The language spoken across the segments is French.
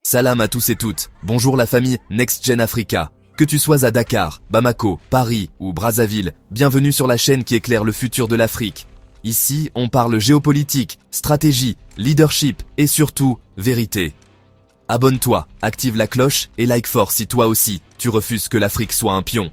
Salam à tous et toutes, bonjour la famille Next Gen Africa. Que tu sois à Dakar, Bamako, Paris ou Brazzaville, bienvenue sur la chaîne qui éclaire le futur de l'Afrique. Ici, on parle géopolitique, stratégie, leadership et surtout, vérité. Abonne-toi, active la cloche et like fort si toi aussi, tu refuses que l'Afrique soit un pion.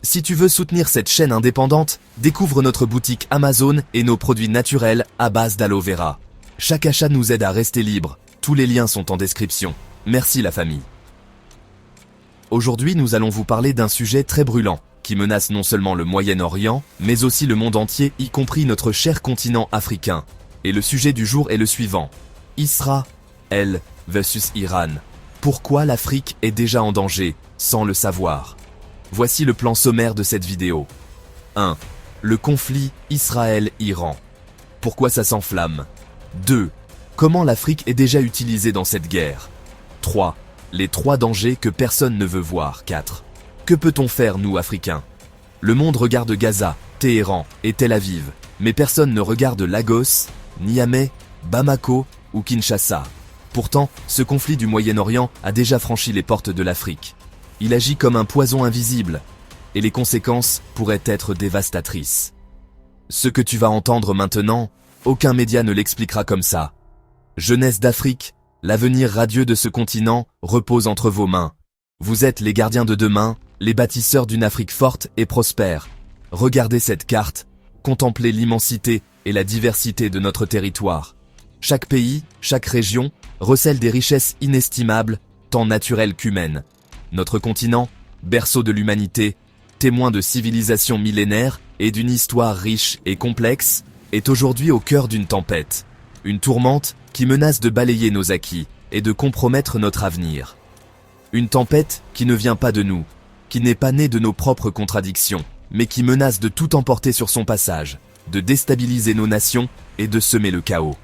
Si tu veux soutenir cette chaîne indépendante, découvre notre boutique Amazon et nos produits naturels à base d'aloe vera. Chaque achat nous aide à rester libre. Tous les liens sont en description. Merci la famille. Aujourd'hui, nous allons vous parler d'un sujet très brûlant, qui menace non seulement le Moyen-Orient, mais aussi le monde entier, y compris notre cher continent africain. Et le sujet du jour est le suivant. Israël versus Iran. Pourquoi l'Afrique est déjà en danger, sans le savoir? Voici le plan sommaire de cette vidéo. 1. Le conflit Israël-Iran. Pourquoi ça s'enflamme? 2. Comment l'Afrique est déjà utilisée dans cette guerre? 3. Les 3 dangers que personne ne veut voir. 4. Que peut-on faire, nous, Africains? Le monde regarde Gaza, Téhéran et Tel Aviv, mais personne ne regarde Lagos, Niamey, Bamako ou Kinshasa. Pourtant, ce conflit du Moyen-Orient a déjà franchi les portes de l'Afrique. Il agit comme un poison invisible, et les conséquences pourraient être dévastatrices. Ce que tu vas entendre maintenant, aucun média ne l'expliquera comme ça. Jeunesse d'Afrique, l'avenir radieux de ce continent repose entre vos mains. Vous êtes les gardiens de demain, les bâtisseurs d'une Afrique forte et prospère. Regardez cette carte, contemplez l'immensité et la diversité de notre territoire. Chaque pays, chaque région, recèle des richesses inestimables, tant naturelles qu'humaines. Notre continent, berceau de l'humanité, témoin de civilisations millénaires et d'une histoire riche et complexe, est aujourd'hui au cœur d'une tempête. Une tourmente qui menace de balayer nos acquis et de compromettre notre avenir. Une tempête qui ne vient pas de nous, qui n'est pas née de nos propres contradictions, mais qui menace de tout emporter sur son passage, de déstabiliser nos nations et de semer le chaos.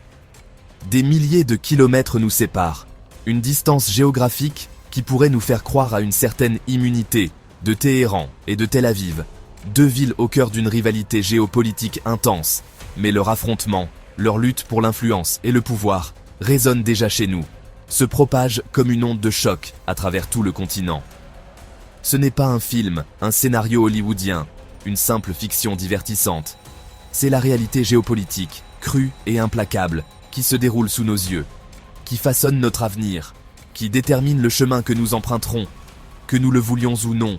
Des milliers de kilomètres nous séparent, une distance géographique qui pourrait nous faire croire à une certaine immunité de Téhéran et de Tel Aviv, 2 villes au cœur d'une rivalité géopolitique intense, mais leur affrontement, leur lutte pour l'influence et le pouvoir résonne déjà chez nous, se propage comme une onde de choc à travers tout le continent. Ce n'est pas un film, un scénario hollywoodien, une simple fiction divertissante. C'est la réalité géopolitique, crue et implacable, qui se déroule sous nos yeux, qui façonne notre avenir, qui détermine le chemin que nous emprunterons, que nous le voulions ou non.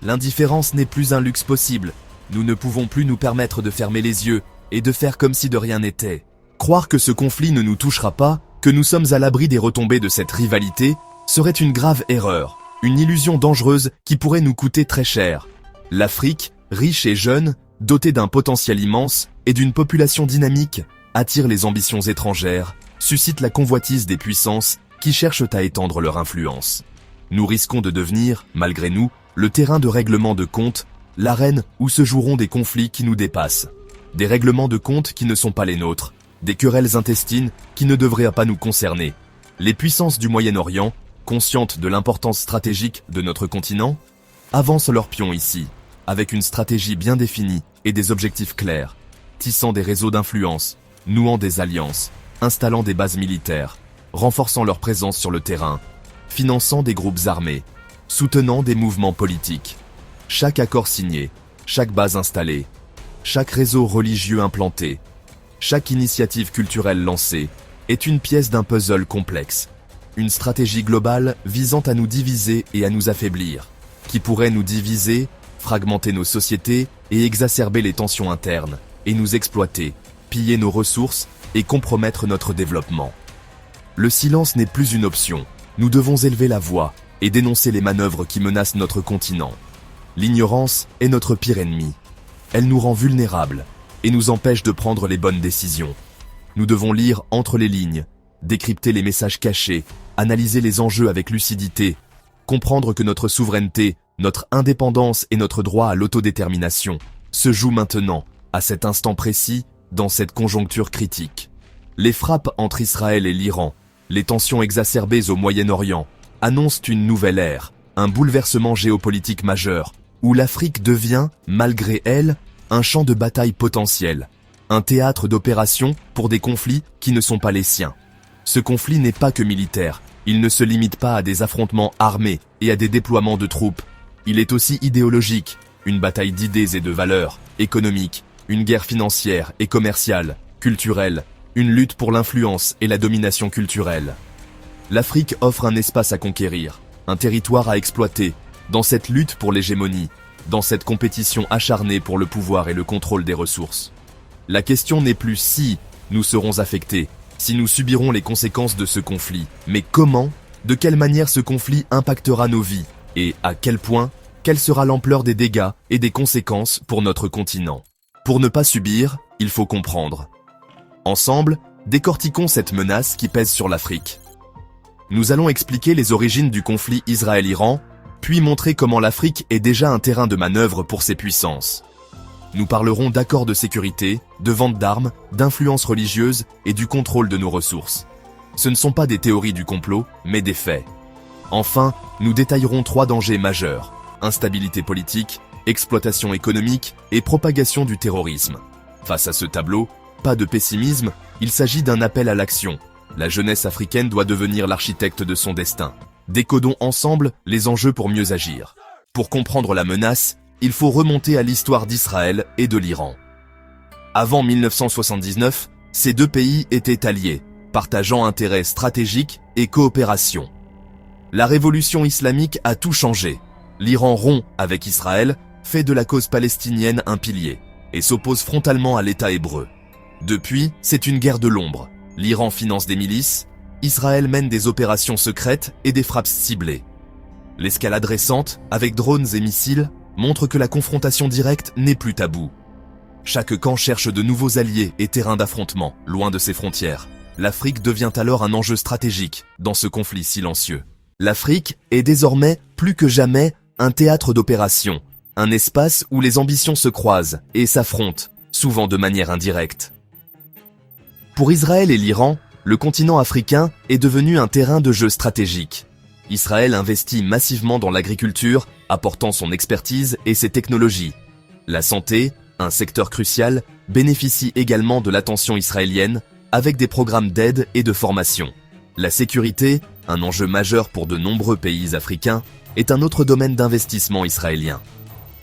L'indifférence n'est plus un luxe possible, nous ne pouvons plus nous permettre de fermer les yeux et de faire comme si de rien n'était. Croire que ce conflit ne nous touchera pas, que nous sommes à l'abri des retombées de cette rivalité, serait une grave erreur, une illusion dangereuse qui pourrait nous coûter très cher. L'Afrique, riche et jeune, dotée d'un potentiel immense et d'une population dynamique, attire les ambitions étrangères, suscite la convoitise des puissances qui cherchent à étendre leur influence. Nous risquons de devenir, malgré nous, le terrain de règlement de comptes, l'arène où se joueront des conflits qui nous dépassent. Des règlements de comptes qui ne sont pas les nôtres, des querelles intestines qui ne devraient pas nous concerner. Les puissances du Moyen-Orient, conscientes de l'importance stratégique de notre continent, avancent leurs pions ici, avec une stratégie bien définie et des objectifs clairs, tissant des réseaux d'influence, nouant des alliances, installant des bases militaires, renforçant leur présence sur le terrain, finançant des groupes armés, soutenant des mouvements politiques. Chaque accord signé, chaque base installée, chaque réseau religieux implanté, chaque initiative culturelle lancée est une pièce d'un puzzle complexe. Une stratégie globale visant à nous diviser et à nous affaiblir, qui pourrait nous diviser, fragmenter nos sociétés et exacerber les tensions internes, et nous exploiter, piller nos ressources et compromettre notre développement. Le silence n'est plus une option, nous devons élever la voix et dénoncer les manœuvres qui menacent notre continent. L'ignorance est notre pire ennemi. Elle nous rend vulnérables et nous empêche de prendre les bonnes décisions. Nous devons lire entre les lignes, décrypter les messages cachés, analyser les enjeux avec lucidité, comprendre que notre souveraineté, notre indépendance et notre droit à l'autodétermination se jouent maintenant, à cet instant précis, dans cette conjoncture critique. Les frappes entre Israël et l'Iran, les tensions exacerbées au Moyen-Orient, annoncent une nouvelle ère, un bouleversement géopolitique majeur, où l'Afrique devient, malgré elle, un champ de bataille potentiel, un théâtre d'opérations pour des conflits qui ne sont pas les siens. Ce conflit n'est pas que militaire, Il ne se limite pas à des affrontements armés et à des déploiements de troupes. Il est aussi idéologique, une bataille d'idées et de valeurs, économique, une guerre financière et commerciale, culturelle, une lutte pour l'influence et la domination culturelle. L'Afrique offre un espace à conquérir, un territoire à exploiter, dans cette lutte pour l'hégémonie, dans cette compétition acharnée pour le pouvoir et le contrôle des ressources. La question n'est plus si nous serons affectés, si nous subirons les conséquences de ce conflit, mais comment, de quelle manière ce conflit impactera nos vies, et à quel point, quelle sera l'ampleur des dégâts et des conséquences pour notre continent. Pour ne pas subir, il faut comprendre. Ensemble, décortiquons cette menace qui pèse sur l'Afrique. Nous allons expliquer les origines du conflit Israël-Iran, puis montrer comment l'Afrique est déjà un terrain de manœuvre pour ces puissances. Nous parlerons d'accords de sécurité, de vente d'armes, d'influence religieuse et du contrôle de nos ressources. Ce ne sont pas des théories du complot, mais des faits. Enfin, nous détaillerons 3 dangers majeurs: instabilité politique, exploitation économique et propagation du terrorisme. Face à ce tableau, pas de pessimisme, il s'agit d'un appel à l'action. La jeunesse africaine doit devenir l'architecte de son destin. Décodons ensemble les enjeux pour mieux agir. Pour comprendre la menace, il faut remonter à l'histoire d'Israël et de l'Iran. Avant 1979, ces 2 pays étaient alliés, partageant intérêts stratégiques et coopération. La révolution islamique a tout changé. L'Iran rompt avec Israël, fait de la cause palestinienne un pilier, et s'oppose frontalement à l'État hébreu. Depuis, c'est une guerre de l'ombre. L'Iran finance des milices, Israël mène des opérations secrètes et des frappes ciblées. L'escalade récente, avec drones et missiles, montre que la confrontation directe n'est plus tabou. Chaque camp cherche de nouveaux alliés et terrains d'affrontement, loin de ses frontières. L'Afrique devient alors un enjeu stratégique dans ce conflit silencieux. L'Afrique est désormais, plus que jamais, un théâtre d'opération, un espace où les ambitions se croisent et s'affrontent, souvent de manière indirecte. Pour Israël et l'Iran, le continent africain est devenu un terrain de jeu stratégique. Israël investit massivement dans l'agriculture, apportant son expertise et ses technologies. La santé, un secteur crucial, bénéficie également de l'attention israélienne, avec des programmes d'aide et de formation. La sécurité, un enjeu majeur pour de nombreux pays africains, est un autre domaine d'investissement israélien.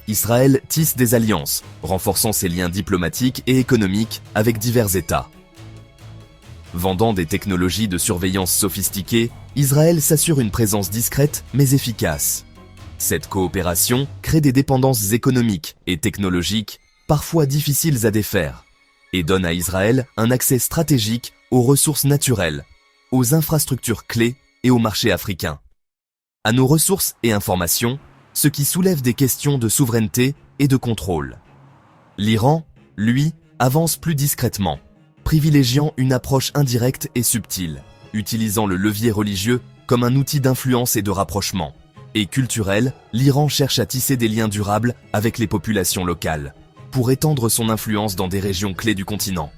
Israël tisse des alliances, renforçant ses liens diplomatiques et économiques avec divers États. Vendant des technologies de surveillance sophistiquées, Israël s'assure une présence discrète mais efficace. Cette coopération crée des dépendances économiques et technologiques parfois difficiles à défaire et donne à Israël un accès stratégique aux ressources naturelles, aux infrastructures clés et aux marchés africains. À nos ressources et informations, ce qui soulève des questions de souveraineté et de contrôle. L'Iran, lui, avance plus discrètement, privilégiant une approche indirecte et subtile, utilisant le levier religieux comme un outil d'influence et de rapprochement. Et culturel, l'Iran cherche à tisser des liens durables avec les populations locales, pour étendre son influence dans des régions clés du continent.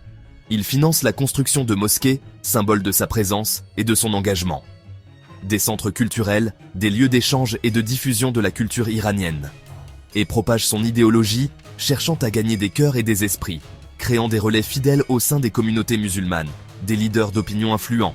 Il finance la construction de mosquées, symbole de sa présence et de son engagement. Des centres culturels, des lieux d'échange et de diffusion de la culture iranienne. Et propage son idéologie, cherchant à gagner des cœurs et des esprits, créant des relais fidèles au sein des communautés musulmanes, des leaders d'opinion influents.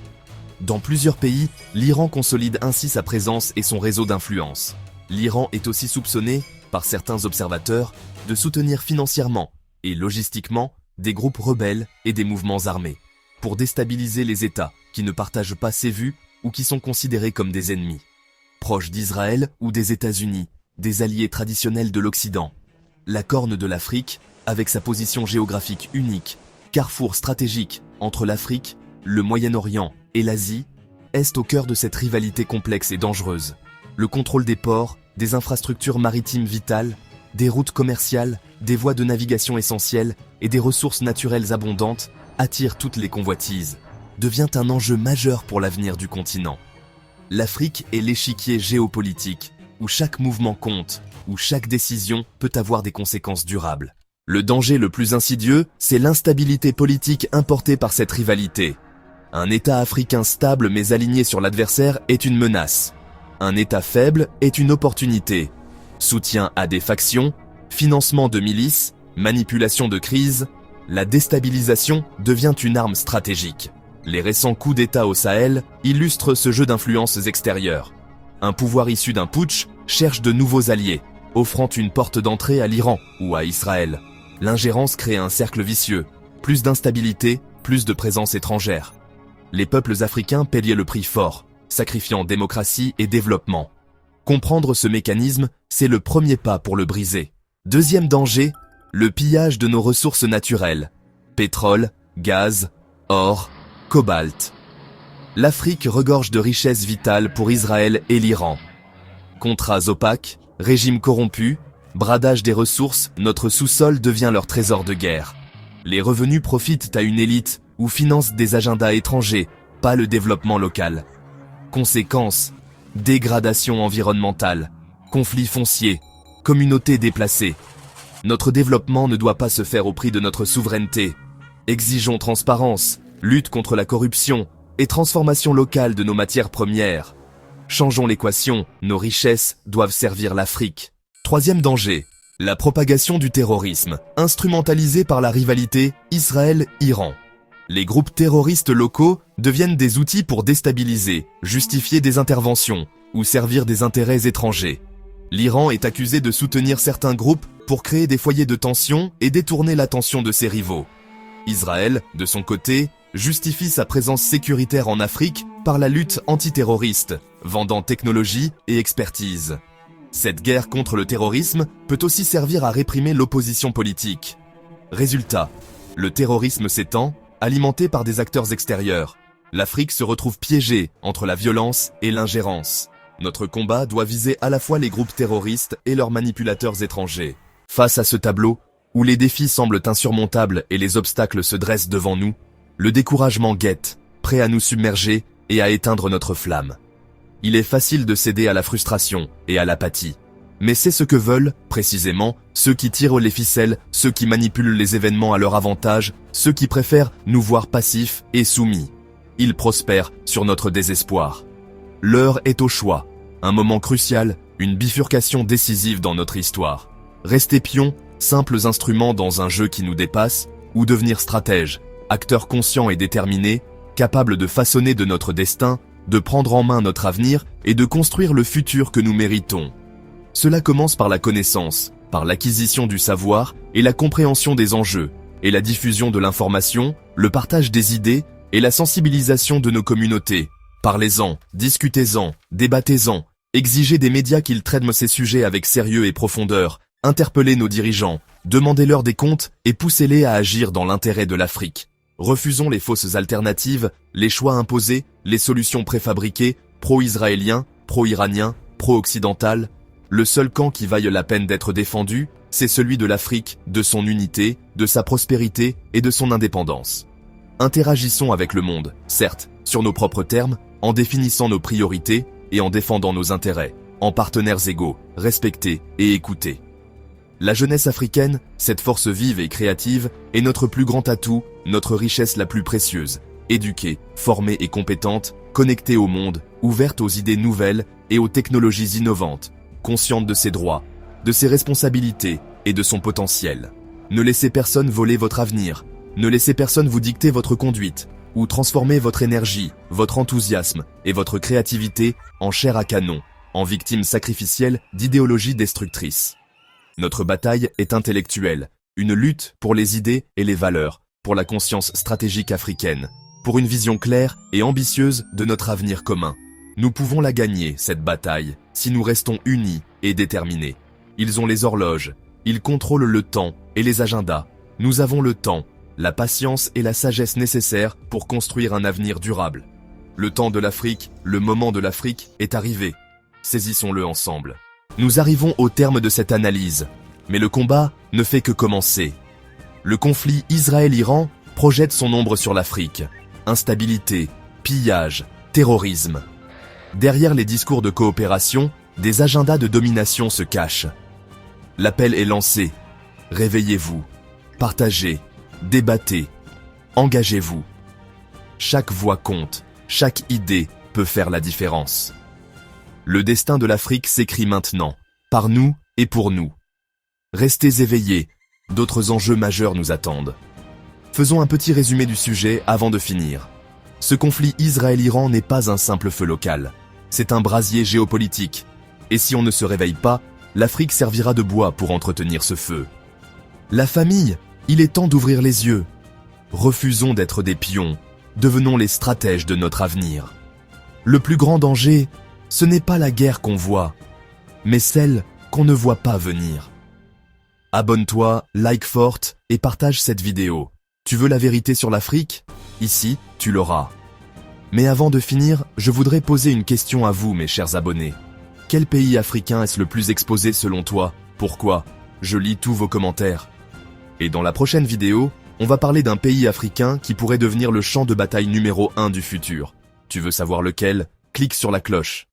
Dans plusieurs pays, l'Iran consolide ainsi sa présence et son réseau d'influence. L'Iran est aussi soupçonné, par certains observateurs, de soutenir financièrement et logistiquement des groupes rebelles et des mouvements armés, pour déstabiliser les États qui ne partagent pas ses vues ou qui sont considérés comme des ennemis. Proches d'Israël ou des États-Unis, des alliés traditionnels de l'Occident. La Corne de l'Afrique, avec sa position géographique unique, carrefour stratégique entre l'Afrique, le Moyen-Orient et l'Asie, est au cœur de cette rivalité complexe et dangereuse. Le contrôle des ports, des infrastructures maritimes vitales, des routes commerciales, des voies de navigation essentielles et des ressources naturelles abondantes attire toutes les convoitises, devient un enjeu majeur pour l'avenir du continent. L'Afrique est l'échiquier géopolitique, où chaque mouvement compte, où chaque décision peut avoir des conséquences durables. Le danger le plus insidieux, c'est l'instabilité politique importée par cette rivalité. Un État africain stable mais aligné sur l'adversaire est une menace. Un État faible est une opportunité. Soutien à des factions, financement de milices, manipulation de crises, la déstabilisation devient une arme stratégique. Les récents coups d'État au Sahel illustrent ce jeu d'influences extérieures. Un pouvoir issu d'un putsch cherche de nouveaux alliés, offrant une porte d'entrée à l'Iran ou à Israël. L'ingérence crée un cercle vicieux, plus d'instabilité, plus de présence étrangère. Les peuples africains payaient le prix fort, sacrifiant démocratie et développement. Comprendre ce mécanisme, c'est le premier pas pour le briser. Deuxième danger, le pillage de nos ressources naturelles. Pétrole, gaz, or, cobalt. L'Afrique regorge de richesses vitales pour Israël et l'Iran. Contrats opaques, régimes corrompus, bradage des ressources, notre sous-sol devient leur trésor de guerre. Les revenus profitent à une élite ou financent des agendas étrangers, pas le développement local. Conséquences, dégradation environnementale, conflits fonciers, communautés déplacées. Notre développement ne doit pas se faire au prix de notre souveraineté. Exigeons transparence, lutte contre la corruption et transformation locale de nos matières premières. Changeons l'équation, nos richesses doivent servir l'Afrique. Troisième danger, la propagation du terrorisme, instrumentalisé par la rivalité Israël-Iran. Les groupes terroristes locaux deviennent des outils pour déstabiliser, justifier des interventions ou servir des intérêts étrangers. L'Iran est accusé de soutenir certains groupes pour créer des foyers de tension et détourner l'attention de ses rivaux. Israël, de son côté, justifie sa présence sécuritaire en Afrique par la lutte antiterroriste, vendant technologie et expertise. Cette guerre contre le terrorisme peut aussi servir à réprimer l'opposition politique. Résultat, le terrorisme s'étend, alimenté par des acteurs extérieurs. L'Afrique se retrouve piégée entre la violence et l'ingérence. Notre combat doit viser à la fois les groupes terroristes et leurs manipulateurs étrangers. Face à ce tableau, où les défis semblent insurmontables et les obstacles se dressent devant nous, le découragement guette, prêt à nous submerger et à éteindre notre flamme. Il est facile de céder à la frustration et à l'apathie. Mais c'est ce que veulent, précisément, ceux qui tirent les ficelles, ceux qui manipulent les événements à leur avantage, ceux qui préfèrent nous voir passifs et soumis. Ils prospèrent sur notre désespoir. L'heure est au choix, un moment crucial, une bifurcation décisive dans notre histoire. Rester pions, simples instruments dans un jeu qui nous dépasse, ou devenir stratèges, acteurs conscients et déterminés, capables de façonner de notre destin, de prendre en main notre avenir et de construire le futur que nous méritons. Cela commence par la connaissance, par l'acquisition du savoir et la compréhension des enjeux, et la diffusion de l'information, le partage des idées et la sensibilisation de nos communautés. Parlez-en, discutez-en, débattez-en, exigez des médias qu'ils traitent ces sujets avec sérieux et profondeur, interpellez nos dirigeants, demandez-leur des comptes et poussez-les à agir dans l'intérêt de l'Afrique. Refusons les fausses alternatives, les choix imposés, les solutions préfabriquées, pro-israéliens, pro-iraniens, pro-occidentales. Le seul camp qui vaille la peine d'être défendu, c'est celui de l'Afrique, de son unité, de sa prospérité et de son indépendance. Interagissons avec le monde, certes, sur nos propres termes, en définissant nos priorités et en défendant nos intérêts, en partenaires égaux, respectés et écoutés. La jeunesse africaine, cette force vive et créative, est notre plus grand atout, notre richesse la plus précieuse, éduquée, formée et compétente, connectée au monde, ouverte aux idées nouvelles et aux technologies innovantes, consciente de ses droits, de ses responsabilités et de son potentiel. Ne laissez personne voler votre avenir, ne laissez personne vous dicter votre conduite, ou transformer votre énergie, votre enthousiasme et votre créativité en chair à canon, en victime sacrificielle d'idéologies destructrices. Notre bataille est intellectuelle, une lutte pour les idées et les valeurs, pour la conscience stratégique africaine, pour une vision claire et ambitieuse de notre avenir commun. Nous pouvons la gagner, cette bataille, si nous restons unis et déterminés. Ils ont les horloges, ils contrôlent le temps et les agendas. Nous avons le temps, la patience et la sagesse nécessaires pour construire un avenir durable. Le temps de l'Afrique, le moment de l'Afrique est arrivé. Saisissons-le ensemble. Nous arrivons au terme de cette analyse, mais le combat ne fait que commencer. Le conflit Israël-Iran projette son ombre sur l'Afrique. Instabilité, pillage, terrorisme. Derrière les discours de coopération, des agendas de domination se cachent. L'appel est lancé. Réveillez-vous, partagez, débattez, engagez-vous. Chaque voix compte, chaque idée peut faire la différence. Le destin de l'Afrique s'écrit maintenant, par nous et pour nous. Restez éveillés, d'autres enjeux majeurs nous attendent. Faisons un petit résumé du sujet avant de finir. Ce conflit Israël-Iran n'est pas un simple feu local. C'est un brasier géopolitique. Et si on ne se réveille pas, l'Afrique servira de bois pour entretenir ce feu. La famille, il est temps d'ouvrir les yeux. Refusons d'être des pions, devenons les stratèges de notre avenir. Le plus grand danger, ce n'est pas la guerre qu'on voit, mais celle qu'on ne voit pas venir. Abonne-toi, like fort et partage cette vidéo. Tu veux la vérité sur l'Afrique? Ici, tu l'auras. Mais avant de finir, je voudrais poser une question à vous, mes chers abonnés. Quel pays africain est-ce le plus exposé selon toi? Pourquoi? Je lis tous vos commentaires. Et dans la prochaine vidéo, on va parler d'un pays africain qui pourrait devenir le champ de bataille numéro 1 du futur. Tu veux savoir lequel? Clique sur la cloche.